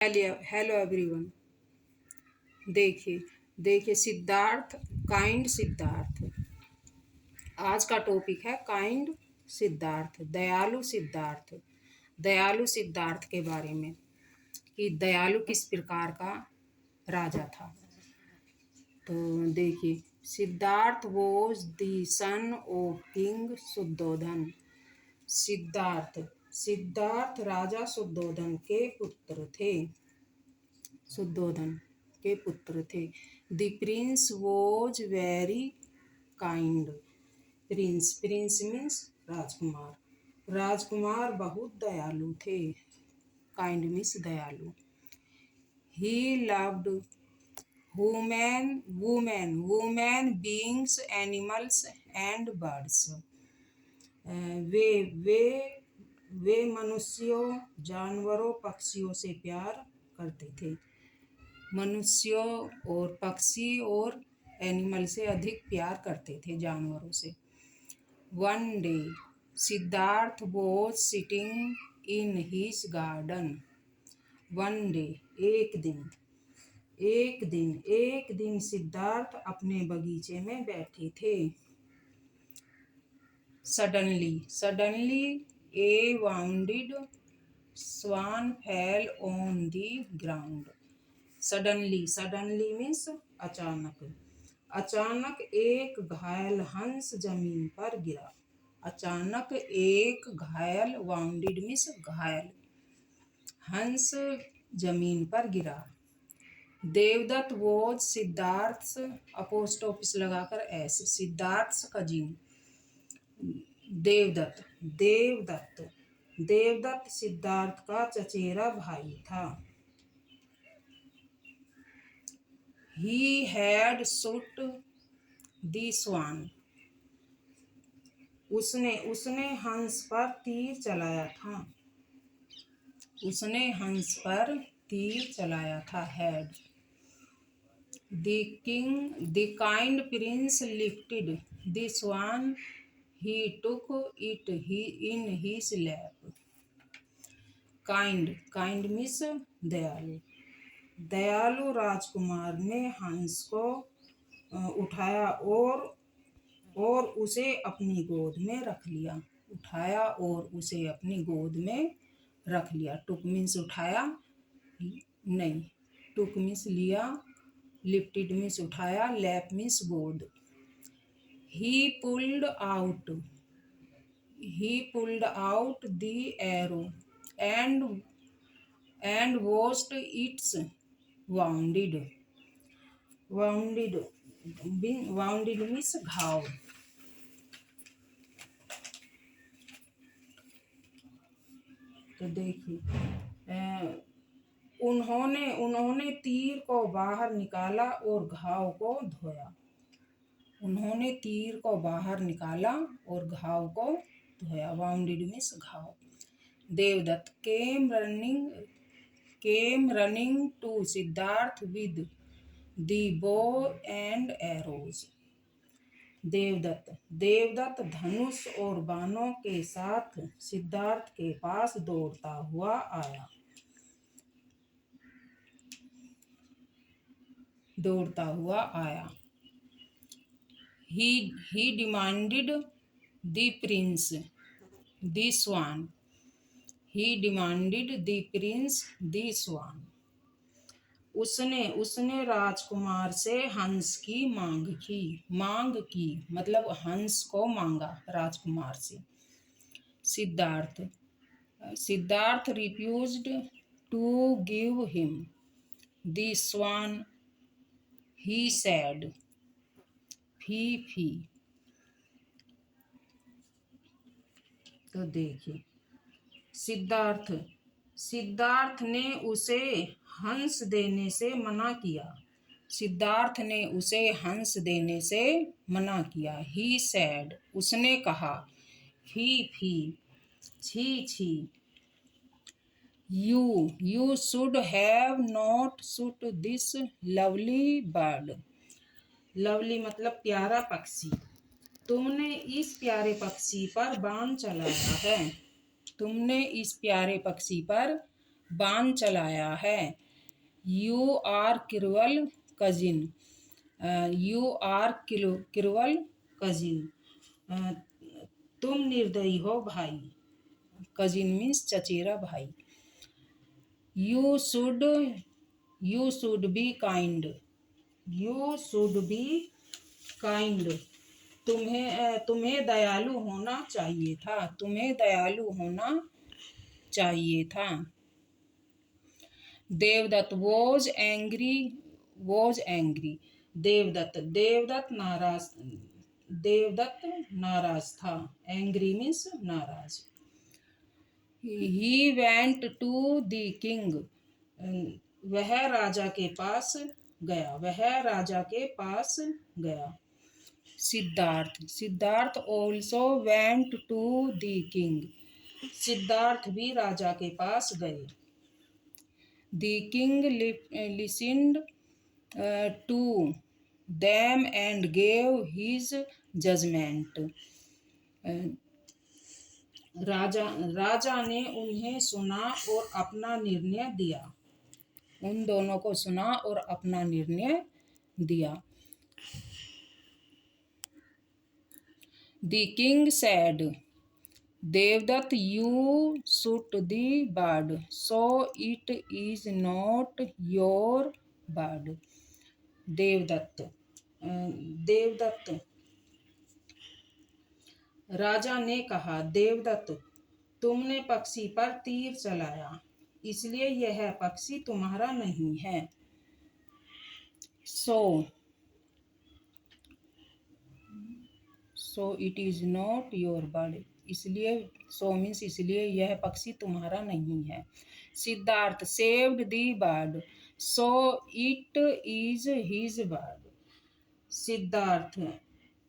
Hello everyone. देखिए देखिए Siddharth, kind Siddharth. आज का टॉपिक है काइंड सिद्धार्थ, दयालु सिद्धार्थ। दयालु सिद्धार्थ के बारे में कि दयालु किस प्रकार का राजा था। तो देखिए, Siddhartha was the son of king Shuddhodana. Siddhartha Siddhartha राजा शुद्धोधन के पुत्र थे। शुद्धोधन के पुत्र थे। The prince was very kind. Prince prince means राजकुमार। राजकुमार बहुत दयालु थे। काइंड मीन्स दयालु। He loved women women women beings animals and birds. वे वे वे मनुष्यों, जानवरों, पक्षियों से प्यार करते थे। मनुष्यों और पक्षी और एनिमल से अधिक प्यार करते थे, जानवरों से। One day Siddharth was sitting in his garden. One day एक दिन सिद्धार्थ अपने बगीचे में बैठे थे। Suddenly a wounded swan fell on the ground. Suddenly means अचानक एक घायल हंस जमीन पर गिरा। अचानक एक घायल, वाउंडेड मीन्स घायल, हंस जमीन पर गिरा। देवदत्त वॉज सिद्धार्थ, अपोस्ट्रोफिस लगाकर एस, सिद्धार्थ कजिन। देवदत्त सिद्धार्थ का चचेरा भाई था। He had shot the swan. उसने हंस पर तीर चलाया था। Had. The kind prince lifted the swan. He took it in his lap. Kind means दयालु। दयालु राजकुमार ने हंस को उठाया और उसे अपनी गोद में रख लिया। टुक मीन्स उठाया नहीं, टुक मीन्स लिया, लिफ्टेड मीन्स उठाया, लैप मीन्स गोद। He pulled out the arrow and watched its wounded means घाव। तो देखिए, उन्होंने तीर को बाहर निकाला और घाव को धोया। वाउंडेड मीन्स घाव। Devdutt came running to Siddharth with the bow and arrows. Devdutt धनुष और बाणों के साथ सिद्धार्थ के पास दौड़ता हुआ आया। He demanded the prince the swan. उसने राजकुमार से हंस की मांग की मतलब हंस को मांगा राजकुमार से। Siddharth refused to give him the swan. He said, फी। तो देखिए, सिद्धार्थ ने उसे हंस देने से मना किया। He said, उसने कहा, फी, छी, you should have not shot this lovely bird. Lovely मतलब प्यारा पक्षी। तुमने इस प्यारे पक्षी पर बाण चलाया है। बाण चलाया है। You are cruel cousin, you are cruel cousin, तुम निर्दयी हो भाई। कजिन मीन्स चचेरा भाई। You should be kind, you should be kind, तुम्हें दयालु होना चाहिए था, तुम्हें दयालु होना चाहिए था। देवदत्त वॉज एंग्री, देवदत्त नाराज था। एंग्री मीन्स नाराज। He went to the king, वह राजा के पास गया, वह राजा के पास गया। Siddhartha also went to the king, Siddhartha भी राजा के पास गए। The king listened to them and gave his judgement, राजा ने उन्हें सुना और अपना निर्णय दिया, उन दोनों को सुना और अपना निर्णय दिया। The king said, Devadatta you shoot the bird, so it is not your bird. Devadatta राजा ने कहा, देवदत्त तुमने पक्षी पर तीर चलाया, इसलिए यह पक्षी तुम्हारा नहीं है। सो it is not your bird, इसलिए सो मीन्स इसलिए यह पक्षी तुम्हारा नहीं है। Siddharth saved the bird, so it is his bird,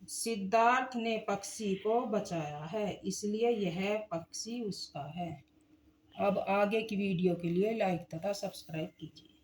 Siddharth ने पक्षी को बचाया है, इसलिए यह पक्षी उसका है। अब आगे की वीडियो के लिए लाइक तथा सब्सक्राइब कीजिए।